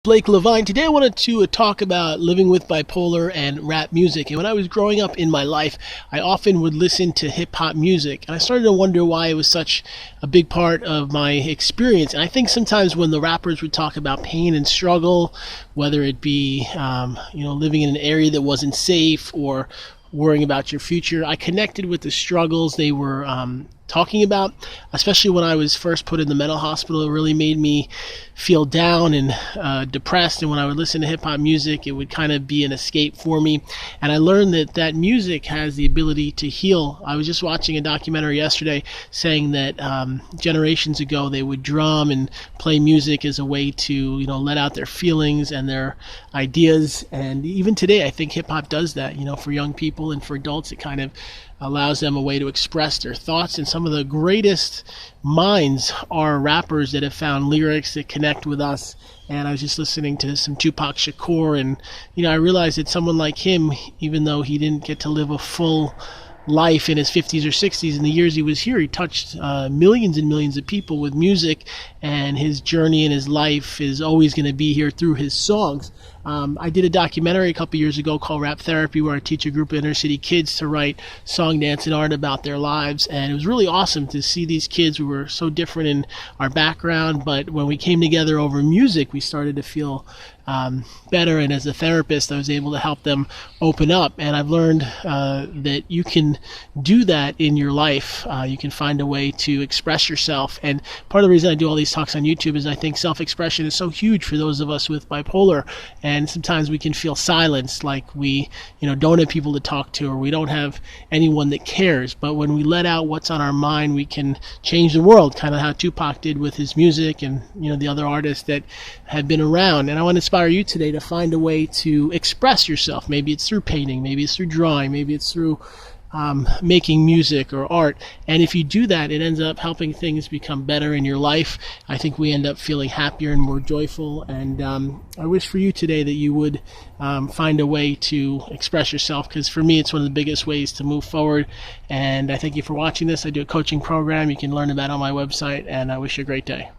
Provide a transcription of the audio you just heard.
Blake Levine. Today I wanted to talk about living with bipolar and rap music. And when I was growing up in my life, I often would listen to hip hop music. And I started to wonder why it was such a big part of my experience. And I think sometimes when the rappers would talk about pain and struggle, whether it be, living in an area that wasn't safe or worrying about your future, I connected with the struggles they were talking about, especially when I was first put in the mental hospital. It really made me feel down and depressed. And when I would listen to hip hop music, it would kind of be an escape for me. And I learned that music has the ability to heal. I was just watching a documentary yesterday saying that generations ago they would drum and play music as a way to, let out their feelings and their ideas. And even today, I think hip hop does that, for young people and for adults. It kind of allows them a way to express their thoughts. And some of the greatest minds are rappers that have found lyrics that connect with us. And I was just listening to some Tupac Shakur, and I realized that someone like him, even though he didn't get to live a full life in his 50s or 60s, in the years he was here, he touched millions and millions of people with music, and his journey and his life is always going to be here through his songs. I did a documentary a couple years ago called Rap Therapy, where I teach a group of inner city kids to write song, dance, and art about their lives. And it was really awesome to see these kids who were so different in our background, but when we came together over music, we started to feel better. And as a therapist, I was able to help them open up. And I've learned that you can do that in your life. You can find a way to express yourself. And part of the reason I do all these talks on YouTube is I think self-expression is so huge for those of us with bipolar. And sometimes we can feel silenced, like we, don't have people to talk to, or we don't have anyone that cares. But when we let out what's on our mind, we can change the world, kind of how Tupac did with his music and, the other artists that have been around. And I want to inspire you today to find a way to express yourself. Maybe it's through painting, maybe it's through drawing, maybe it's through making music or art. And if you do that, it ends up helping things become better in your life. I think we end up feeling happier and more joyful. And I wish for you today that you would find a way to express yourself, because for me, it's one of the biggest ways to move forward. And I thank you for watching this. I do a coaching program you can learn about on my website, and I wish you a great day.